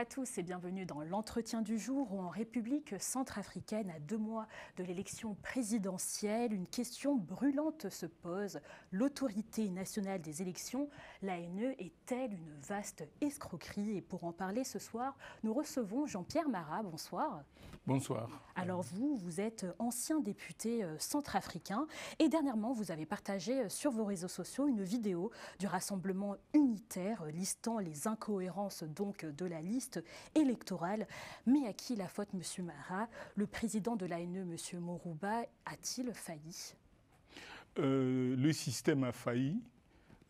tous et bienvenue dans l'entretien du jour où en République centrafricaine, à 2 mois de l'élection présidentielle, une question brûlante se pose. L'autorité nationale des élections, l'ANE, est-elle une vaste escroquerie? Et pour en parler ce soir, nous recevons Jean-Pierre Marat. Bonsoir. Bonsoir. Alors vous êtes ancien député centrafricain et dernièrement vous avez partagé sur vos réseaux sociaux une vidéo du Rassemblement unitaire listant les incohérences donc de la liste électorale. Mais à qui la faute, monsieur Marat? Le président de l'ANE, monsieur Mourouba, a-t-il failli? Le système a failli.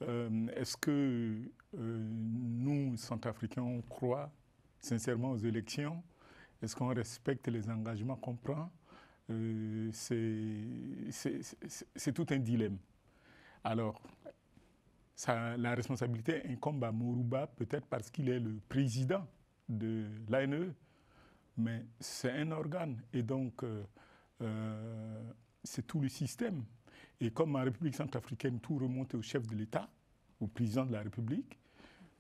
Est-ce que nous, Centrafricains, on croit sincèrement aux élections? Est-ce qu'on respecte les engagements qu'on prend? C'est tout un dilemme. Alors, la responsabilité incombe à Mourouba, peut-être parce qu'il est le président de l'ANE, mais c'est un organe et donc c'est tout le système. Et comme en République centrafricaine, tout remonte au chef de l'État, au président de la République,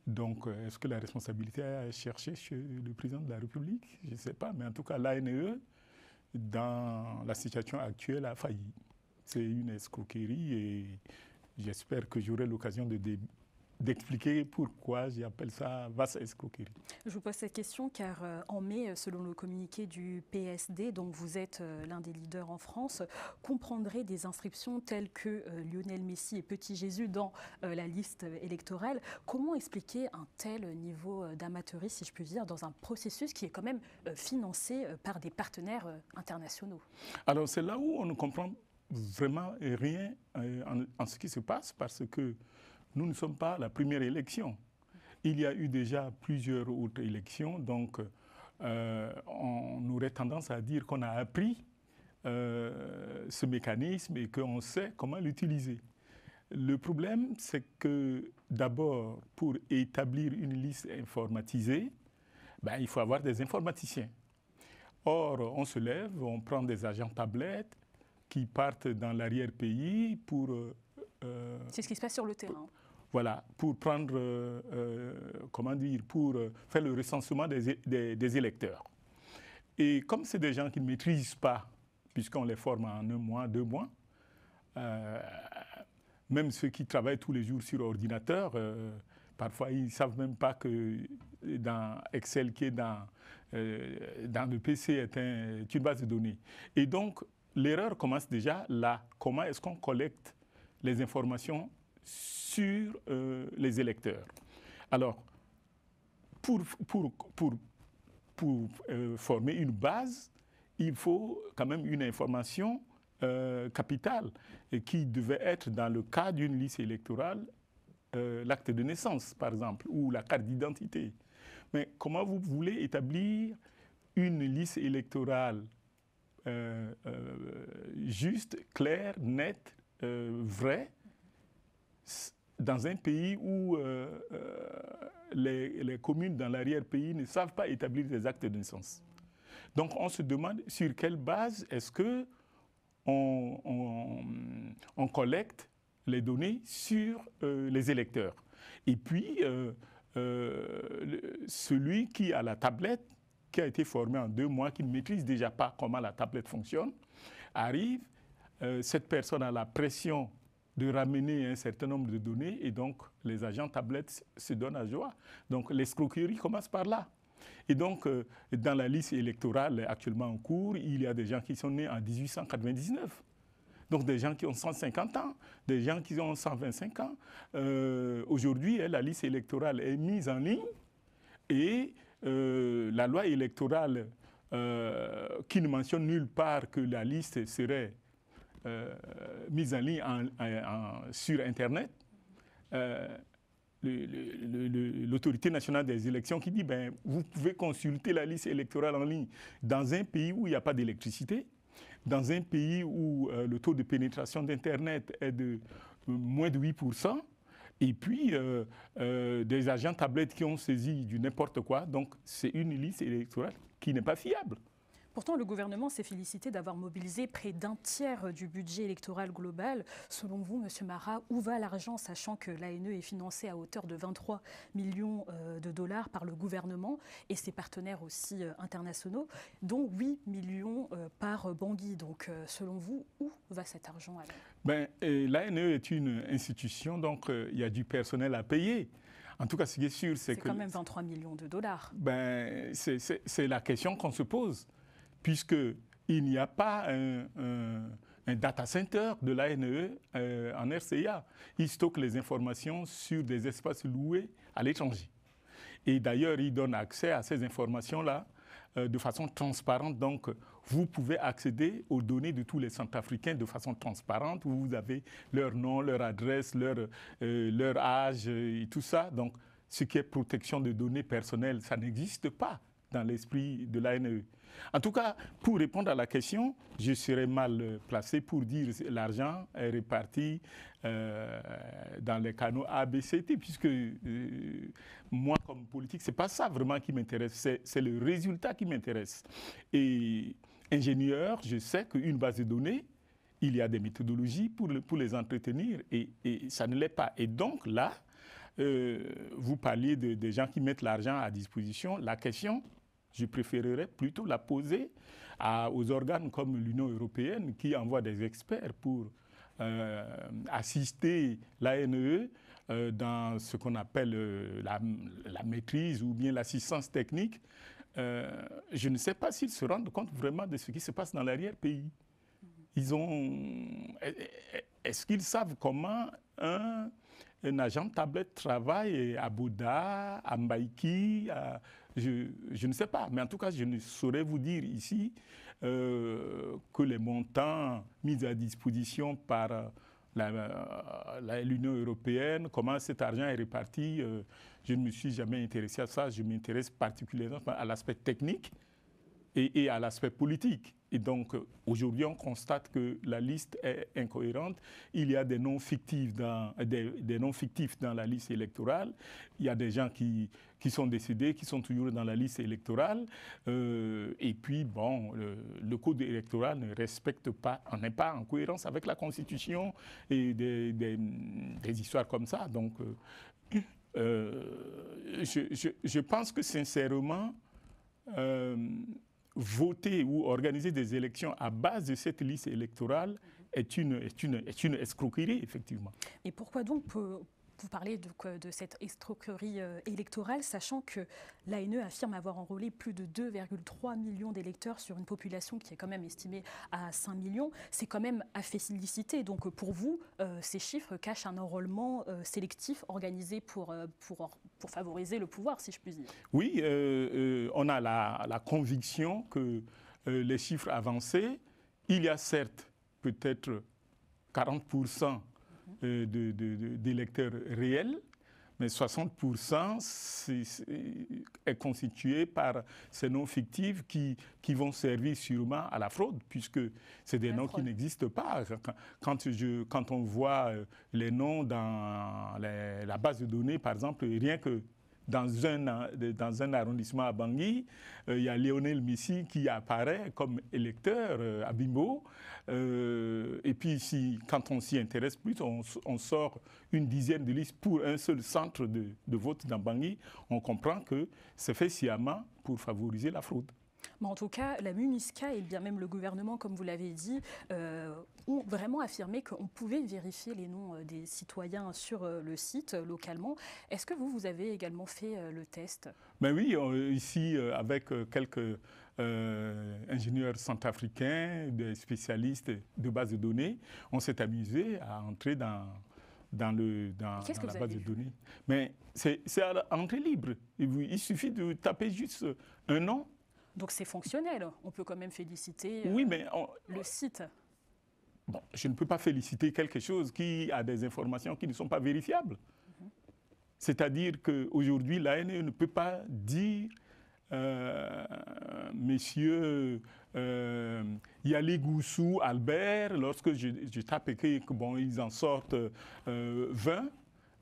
donc est-ce que la responsabilité est à chercher chez le président de la République? Je ne sais pas, mais en tout cas l'ANE, dans la situation actuelle, a failli. C'est une escroquerie et j'espère que j'aurai l'occasion d'expliquer pourquoi j'appelle ça vaste escroquerie. Je vous pose cette question car en mai, selon le communiqué du PSD, donc vous êtes l'un des leaders en France, comprendrait des inscriptions telles que Lionel Messi et Petit Jésus dans la liste électorale. Comment expliquer un tel niveau d'amateurisme, si je puis dire, dans un processus qui est quand même financé par des partenaires internationaux? Alors c'est là où on ne comprend vraiment rien en ce qui se passe parce que nous ne sommes pas la première élection. Il y a eu déjà plusieurs autres élections, donc on aurait tendance à dire qu'on a appris ce mécanisme et qu'on sait comment l'utiliser. Le problème, c'est que d'abord, pour établir une liste informatisée, il faut avoir des informaticiens. Or, on se lève, on prend des agents tablettes qui partent dans l'arrière-pays pour... c'est ce qui se passe sur le terrain. Voilà, pour prendre, pour faire le recensement des électeurs. Et comme c'est des gens qui ne maîtrisent pas, puisqu'on les forme en 1 mois, 2 mois, même ceux qui travaillent tous les jours sur ordinateur, parfois ils ne savent même pas que dans Excel qui est dans le PC est une base de données. Et donc, l'erreur commence déjà là. Comment est-ce qu'on collecte les informations sur les électeurs? Alors, pour former une base, il faut quand même une information capitale et qui devait être dans le cas d'une liste électorale, l'acte de naissance par exemple, ou la carte d'identité. Mais comment vous voulez établir une liste électorale juste, claire, nette, vraie, dans un pays où les communes dans l'arrière-pays ne savent pas établir des actes de naissance? Donc on se demande sur quelle base est-ce que on collecte les données sur les électeurs. Et puis, celui qui a la tablette, qui a été formé en 2 mois, qui ne maîtrise déjà pas comment la tablette fonctionne, arrive, cette personne a la pression de ramener un certain nombre de données et donc les agents tablettes se donnent à joie. Donc l'escroquerie commence par là. Et donc dans la liste électorale actuellement en cours, il y a des gens qui sont nés en 1899. Donc des gens qui ont 150 ans, des gens qui ont 125 ans. Aujourd'hui, la liste électorale est mise en ligne et la loi électorale qui ne mentionne nulle part que la liste serait mise en ligne sur Internet, l'autorité nationale des élections qui dit vous pouvez consulter la liste électorale en ligne dans un pays où il n'y a pas d'électricité, dans un pays où le taux de pénétration d'Internet est de moins de 8%, et puis des agents tablettes qui ont saisi du n'importe quoi. Donc c'est une liste électorale qui n'est pas fiable. Pourtant, le gouvernement s'est félicité d'avoir mobilisé près d'un tiers du budget électoral global. Selon vous, M. Marat, où va l'argent, sachant que l'ANE est financée à hauteur de 23 millions de dollars par le gouvernement et ses partenaires aussi internationaux, dont 8 millions par Bangui. Donc, selon vous, où va cet argent alors? L'ANE est une institution, donc il y a du personnel à payer. En tout cas, ce qui est sûr, c'est que... C'est quand même 23 millions de dollars. C'est la question qu'on se pose, puisqu'il n'y a pas un data center de l'ANE en RCA. Il stocke les informations sur des espaces loués à l'étranger. Et d'ailleurs, il donne accès à ces informations-là de façon transparente. Donc, vous pouvez accéder aux données de tous les Centrafricains de façon transparente. Vous avez leur nom, leur adresse, leur âge et tout ça. Donc, ce qui est protection de données personnelles, ça n'existe pas dans l'esprit de l'ANE. En tout cas, pour répondre à la question, je serais mal placé pour dire que l'argent est réparti dans les canaux A, B, C, T, puisque moi, comme politique, ce n'est pas ça vraiment qui m'intéresse, c'est le résultat qui m'intéresse. Et ingénieur, je sais qu'une base de données, il y a des méthodologies pour les entretenir et ça ne l'est pas. Et donc là, vous parliez des gens qui mettent l'argent à disposition. La question, je préférerais plutôt la poser aux organes comme l'Union européenne qui envoie des experts pour assister l'ANE dans ce qu'on appelle la maîtrise ou bien l'assistance technique. Je ne sais pas s'ils se rendent compte vraiment de ce qui se passe dans l'arrière-pays. Est-ce qu'ils savent comment un agent de tablette travaille à Bouddha, à Mbaïki, je ne sais pas. Mais en tout cas, je ne saurais vous dire ici que les montants mis à disposition par l'Union européenne, comment cet argent est réparti, je ne me suis jamais intéressé à ça. Je m'intéresse particulièrement à l'aspect technique et à l'aspect politique. Et donc, aujourd'hui, on constate que la liste est incohérente. Il y a des noms fictifs dans la liste électorale. Il y a des gens qui sont décédés, qui sont toujours dans la liste électorale. Et puis, bon, le code électoral ne respecte pas, on n'est pas en cohérence avec la Constitution et des histoires comme ça. Donc, je pense que sincèrement, voter ou organiser des élections à base de cette liste électorale est une escroquerie, effectivement. Et pourquoi donc vous parlez de cette escroquerie électorale, sachant que l'ANE affirme avoir enrôlé plus de 2,3 millions d'électeurs sur une population qui est quand même estimée à 5 millions. C'est quand même à féliciter. Donc pour vous, ces chiffres cachent un enrôlement sélectif organisé pour favoriser le pouvoir, si je puis dire. Oui, on a la conviction que les chiffres avancés, il y a certes peut-être 40% d'électeurs réels, mais 60% est constitué par ces noms fictifs qui vont servir sûrement à la fraude, puisque c'est des noms qui n'existent pas. Quand on voit les noms dans la base de données, par exemple, rien que dans un arrondissement à Bangui, il y a Lionel Messi qui apparaît comme électeur à Bimbo. Et puis, quand on s'y intéresse plus, on sort une dizaine de listes pour un seul centre de vote dans Bangui. On comprend que c'est fait sciemment pour favoriser la fraude. Mais en tout cas, la MUNISCA et bien même le gouvernement, comme vous l'avez dit, ont vraiment affirmé qu'on pouvait vérifier les noms des citoyens sur le site localement. Est-ce que vous avez également fait le test? Ben oui, ici, avec quelques ingénieurs centrafricains, des spécialistes de base de données, on s'est amusé à entrer dans la base de données. Mais c'est à entrée libre. Il suffit de taper juste un nom. Donc c'est fonctionnel. On peut quand même féliciter le site. Bon, je ne peux pas féliciter quelque chose qui a des informations qui ne sont pas vérifiables. C'est-à-dire qu'aujourd'hui, l'ANE ne peut pas dire Monsieur Yaligoussou Albert, lorsque je tape écrit que bon, ils en sortent 20.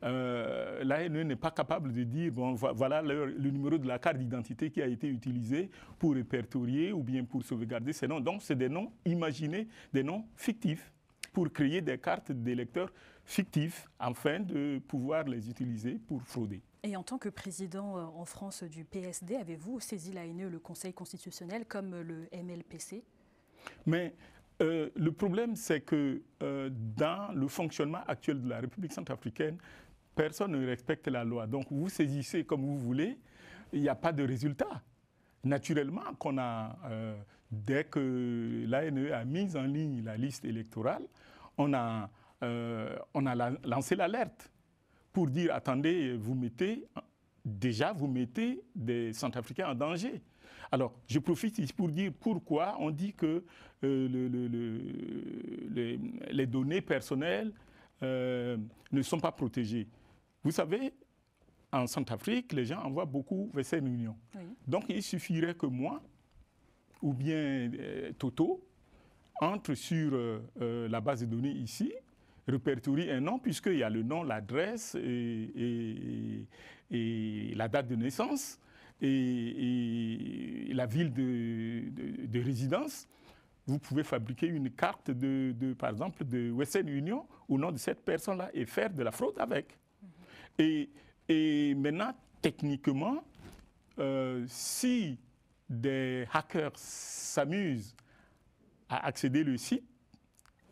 l'ANE n'est pas capable de dire, bon, voilà le numéro de la carte d'identité qui a été utilisé pour répertorier ou bien pour sauvegarder ces noms. Donc, c'est des noms imaginés, des noms fictifs, pour créer des cartes d'électeurs fictifs afin de pouvoir les utiliser pour frauder. Et en tant que président en France du PSD, avez-vous saisi l'ANE, le Conseil constitutionnel, comme le MLPC? Mais le problème, c'est que dans le fonctionnement actuel de la République centrafricaine, personne ne respecte la loi. Donc vous saisissez comme vous voulez, il n'y a pas de résultat. Naturellement, dès que l'ANE a mis en ligne la liste électorale, on a lancé l'alerte pour dire, attendez, vous mettez des Centrafricains en danger. Alors, je profite ici pour dire pourquoi on dit que les données personnelles ne sont pas protégées. Vous savez, en Centrafrique, les gens envoient beaucoup vers Western Union. Oui. Donc, il suffirait que moi, ou bien Toto, entre sur la base de données ici, répertorie un nom, puisqu'il y a le nom, l'adresse et la date de naissance et la ville de résidence. Vous pouvez fabriquer une carte, par exemple, de Western Union au nom de cette personne-là et faire de la fraude avec. Et maintenant, techniquement, si des hackers s'amusent à accéder au site,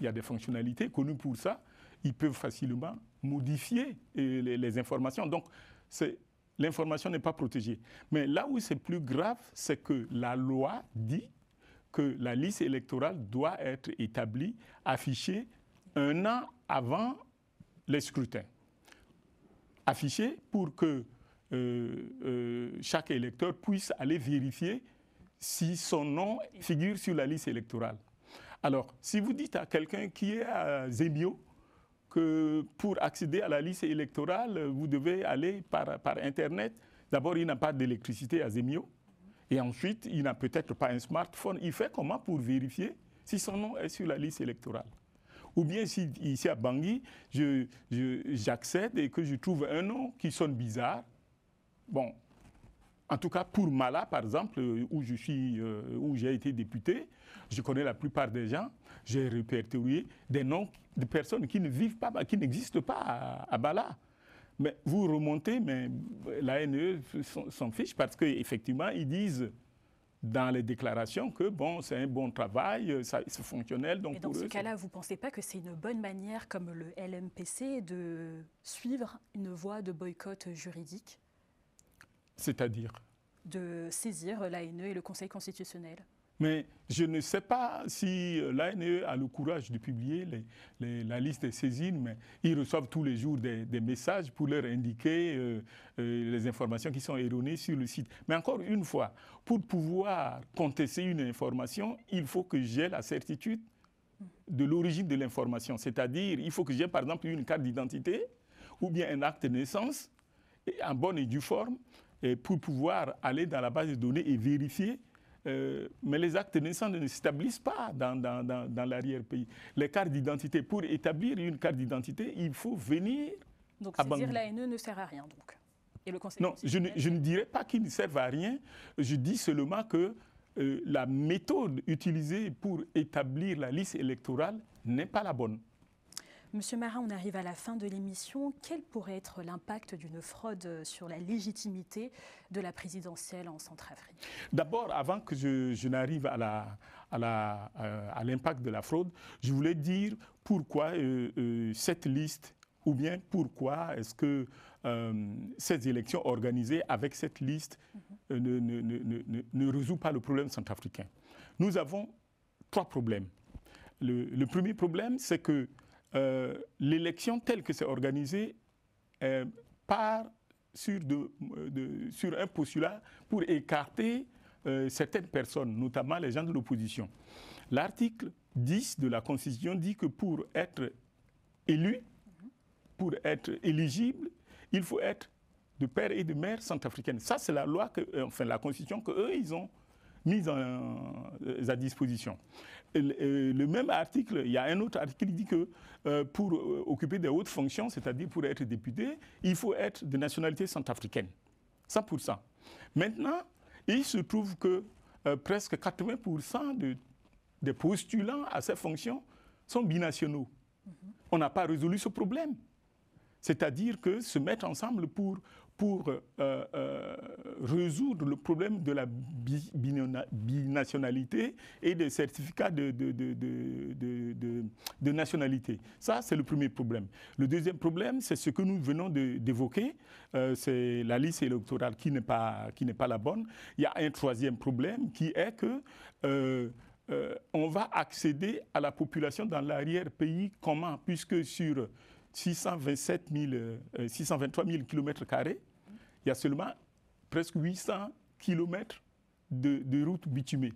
il y a des fonctionnalités connues pour ça, ils peuvent facilement modifier les informations. Donc, l'information n'est pas protégée. Mais là où c'est plus grave, c'est que la loi dit que la liste électorale doit être établie, affichée 1 an avant les scrutins. Affichée pour que chaque électeur puisse aller vérifier si son nom figure sur la liste électorale. Alors, si vous dites à quelqu'un qui est à Zemio que pour accéder à la liste électorale, vous devez aller par Internet, d'abord, il n'a pas d'électricité à Zemio, et ensuite, il n'a peut-être pas un smartphone. Il fait comment pour vérifier si son nom est sur la liste électorale? Ou bien si ici à Bangui, j'accède et que je trouve un nom qui sonne bizarre. Bon, en tout cas pour Mala, par exemple, où j'ai été député, je connais la plupart des gens, j'ai répertorié des noms de personnes qui ne vivent pas, qui n'existent pas à Bala. Mais vous remontez, mais l'ANE s'en fiche parce qu'effectivement, ils disent dans les déclarations que bon, c'est un bon travail, c'est fonctionnel. Donc et dans ce cas-là, vous ne pensez pas que c'est une bonne manière, comme le LMPC, de suivre une voie de boycott juridique? C'est-à-dire? De saisir l'ANE et le Conseil constitutionnel. Mais je ne sais pas si l'ANE a le courage de publier la liste des saisines, mais ils reçoivent tous les jours des messages pour leur indiquer les informations qui sont erronées sur le site. Mais encore une fois, pour pouvoir contester une information, il faut que j'ai la certitude de l'origine de l'information. C'est-à-dire, il faut que j'ai par exemple une carte d'identité ou bien un acte de naissance en bonne et due forme pour pouvoir aller dans la base de données et vérifier. Mais les actes de naissance ne s'établissent pas dans l'arrière-pays. Les cartes d'identité, pour établir une carte d'identité, il faut venir donc, à Bangui. Donc, l'ANE ne sert à rien, donc. Et le Conseil non, je ne dirais pas qu'il ne serve à rien. Je dis seulement que la méthode utilisée pour établir la liste électorale n'est pas la bonne. Monsieur Marin, on arrive à la fin de l'émission. Quel pourrait être l'impact d'une fraude sur la légitimité de la présidentielle en Centrafrique? D'abord, avant que je n'arrive à l'impact de la fraude, je voulais dire pourquoi cette liste, ou bien pourquoi est-ce que ces élections organisées avec cette liste ne résout pas le problème centrafricain. Nous avons 3 problèmes. Le premier problème, c'est que l'élection telle que c'est organisée part sur un postulat pour écarter certaines personnes, notamment les gens de l'opposition. L'article 10 de la Constitution dit que pour être élu, pour être éligible, il faut être de père et de mère centrafricaine. Ça, c'est la loi, la Constitution qu'eux, ils ont mise à disposition. le même article, il y a un autre article qui dit que pour occuper des hautes fonctions, c'est-à-dire pour être député, il faut être de nationalité centrafricaine, 100%. Maintenant, il se trouve que presque 80% des postulants à ces fonctions sont binationaux. On n'a pas résolu ce problème. C'est-à-dire que se mettre ensemble pour résoudre le problème de la binationalité et des certificats de nationalité. Ça, c'est le premier problème. Le deuxième problème, c'est ce que nous venons d'évoquer, c'est la liste électorale qui n'est pas la bonne. Il y a un troisième problème qui est que on va accéder à la population dans l'arrière-pays comment? Puisque sur 623 000 km², il y a seulement presque 800 km de routes bitumées.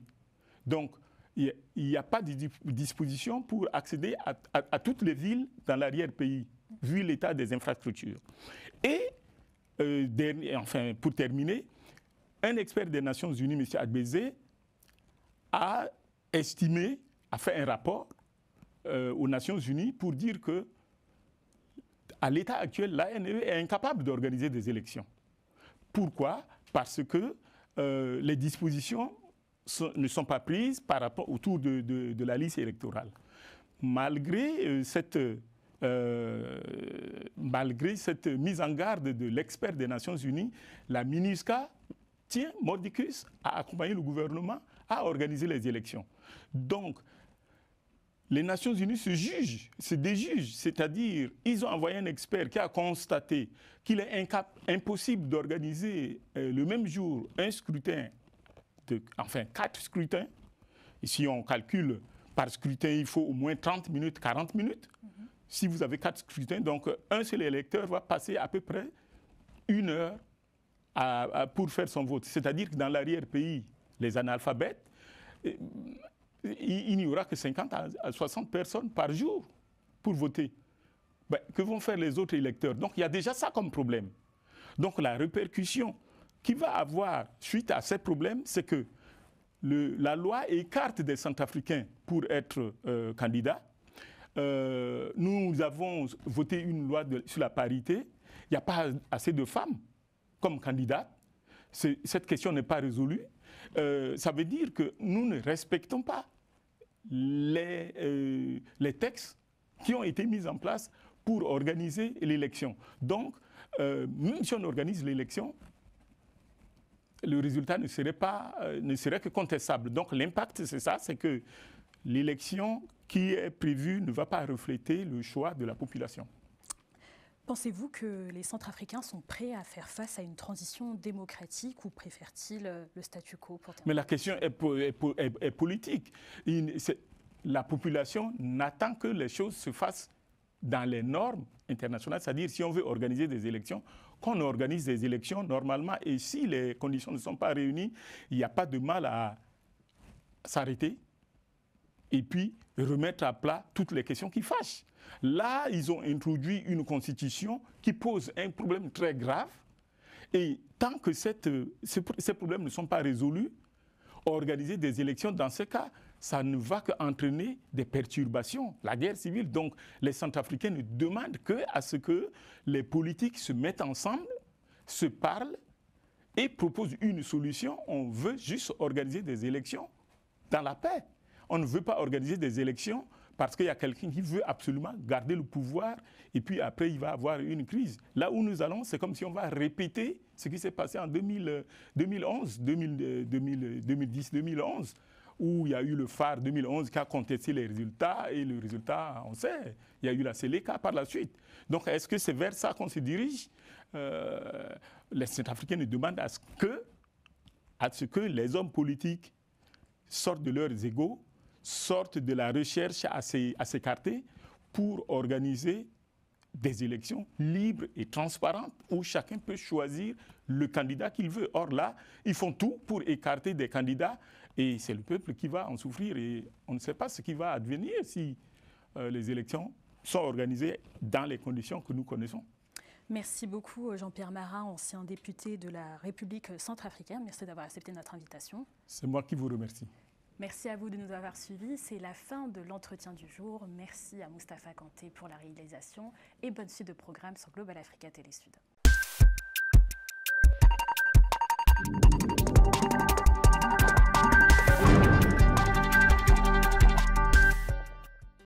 Donc, il n'y a pas de disposition pour accéder à toutes les villes dans l'arrière-pays, vu l'état des infrastructures. Et, enfin, pour terminer, un expert des Nations Unies, M. Adbezé, a estimé, a fait un rapport aux Nations Unies pour dire que à l'état actuel, l'ANE est incapable d'organiser des élections. Pourquoi? Parce que les dispositions ne sont pas prises par rapport autour de la liste électorale. Malgré cette mise en garde de l'expert des Nations Unies, la MINUSCA tient mordicus à accompagner le gouvernement à organiser les élections. Donc, les Nations Unies se déjugent, c'est-à-dire ils ont envoyé un expert qui a constaté qu'il est impossible d'organiser le même jour un scrutin, enfin 4 scrutins. Et si on calcule par scrutin, il faut au moins 30 minutes, 40 minutes. Si vous avez 4 scrutins, donc un seul électeur va passer à peu près 1 heure pour faire son vote. C'est-à-dire que dans l'arrière-pays, les analphabètes, il n'y aura que 50 à 60 personnes par jour pour voter. Ben, que vont faire les autres électeurs? Donc il y a déjà ça comme problème. Donc la répercussion qu'il va avoir suite à ces problèmes, c'est que la loi écarte des Centrafricains pour être candidats. Nous avons voté une loi sur la parité. Il n'y a pas assez de femmes comme candidates. Cette question n'est pas résolue. Ça veut dire que nous ne respectons pas les textes qui ont été mis en place pour organiser l'élection. Donc, même si on organise l'élection, le résultat ne serait que contestable. Donc l'impact, c'est ça, c'est que l'élection qui est prévue ne va pas refléter le choix de la population. Pensez-vous que les Centrafricains sont prêts à faire face à une transition démocratique ou préfèrent-ils le statu quo pour terminer? Mais la question est politique. La population n'attend que les choses se fassent dans les normes internationales, c'est-à-dire si on veut organiser des élections, qu'on organise des élections normalement, et si les conditions ne sont pas réunies, il n'y a pas de mal à s'arrêter et puis remettre à plat toutes les questions qui fâchent. Là, ils ont introduit une constitution qui pose un problème très grave, et tant que ces problèmes ne sont pas résolus, organiser des élections dans ce cas, ça ne va qu'entraîner des perturbations, la guerre civile. Donc les Centrafricains ne demandent qu'à ce que les politiques se mettent ensemble, se parlent et proposent une solution. On veut juste organiser des élections dans la paix. On ne veut pas organiser des élections parce qu'il y a quelqu'un qui veut absolument garder le pouvoir et puis après il va avoir une crise. Là où nous allons, c'est comme si on va répéter ce qui s'est passé en 2010, 2011, où il y a eu le phare 2011 qui a contesté les résultats, et le résultat, on sait, il y a eu la Séléka par la suite. Donc est-ce que c'est vers ça qu'on se dirige? Les Centrafricains nous demandent à ce que les hommes politiques sortent de leurs égos, sortent de la recherche à s'écarter pour organiser des élections libres et transparentes où chacun peut choisir le candidat qu'il veut. Or là, ils font tout pour écarter des candidats et c'est le peuple qui va en souffrir et on ne sait pas ce qui va advenir si les élections sont organisées dans les conditions que nous connaissons. Merci beaucoup Jean-Pierre Marat, ancien député de la République centrafricaine. Merci d'avoir accepté notre invitation. C'est moi qui vous remercie. Merci à vous de nous avoir suivis. C'est la fin de l'entretien du jour. Merci à Moustapha Kanté pour la réalisation et bonne suite de programme sur Global Africa Télé Sud.